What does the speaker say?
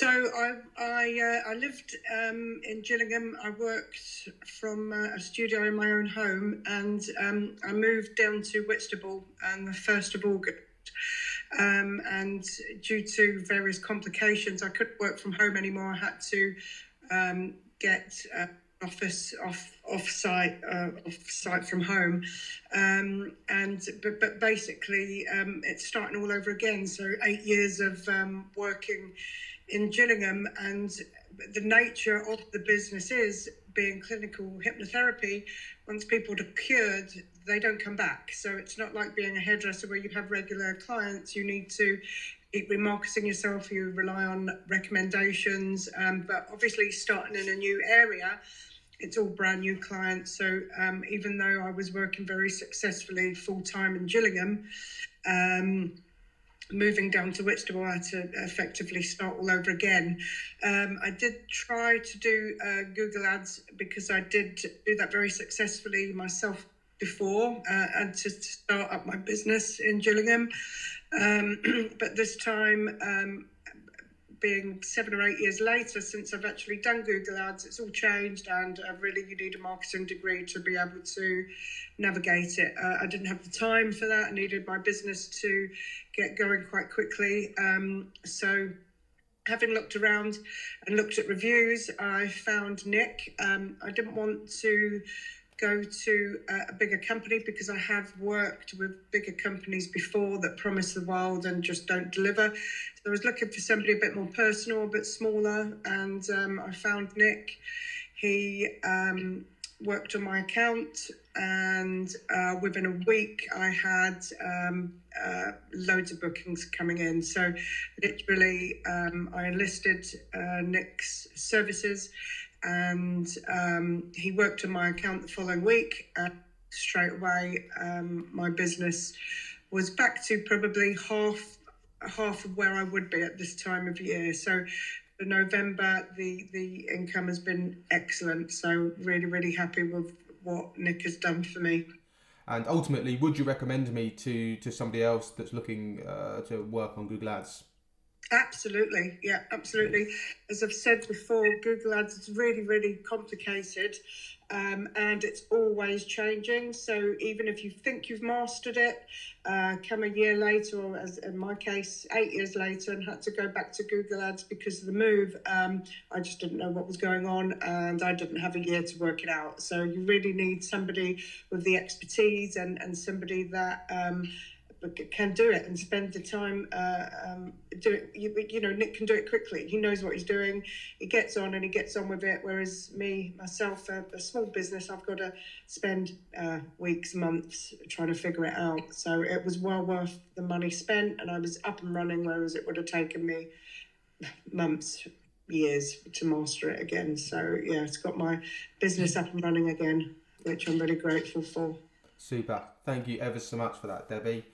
I lived in Gillingham. I worked from a studio in my own home, and I moved down to Whitstable on the 1st of August. And due to various complications, I couldn't work from home anymore. I had to get office off site from home, but basically it's starting all over again. So 8 years of working in Gillingham, and the nature of the business is being clinical hypnotherapy. Once people are cured, they don't come back. So it's not like being a hairdresser where you have regular clients. You need to keep remarketing yourself. You rely on recommendations, but obviously starting in a new area, it's all brand new clients. So even though I was working very successfully full time in Gillingham, moving down to Whitstable, I had to effectively start all over again. I did try to do Google Ads because I did do that very successfully myself before, and to start up my business in Gillingham. But this time, being 7 or 8 years later since I've actually done Google Ads, it's all changed, and really you need a marketing degree to be able to navigate it. I didn't have the time for that. I needed my business to get going quite quickly. So having looked around and looked at reviews, I found Nick. I didn't want to go to a bigger company because I have worked with bigger companies before that promise the world and just don't deliver. So I was looking for somebody a bit more personal, a bit smaller, and I found Nick. He worked on my account, and within a week I had loads of bookings coming in. So literally I enlisted Nick's services, and he worked on my account the following week, and straight away my business was back to probably half of where I would be at this time of year. So for November, the income has been excellent. So really happy with what Nick has done for me. And ultimately, would you recommend me to somebody else that's looking to work on Google Ads? Absolutely. Yeah, absolutely. As I've said before, Google Ads is really complicated, and it's always changing. So even if you think you've mastered it, come a year later, or as in my case, 8 years later, and had to go back to Google Ads because of the move, I just didn't know what was going on, and I didn't have a year to work it out. So you really need somebody with the expertise and somebody that can do it and spend the time do it. You know, Nick can do it quickly. He knows what he's doing. He gets on with it. Whereas myself, a small business, I've got to spend weeks, months trying to figure it out. So it was well worth the money spent, and I was up and running, whereas it would have taken me months, years to master it again. So yeah, it's got my business up and running again, which I'm really grateful for. Super. Thank you ever so much for that, Debbie.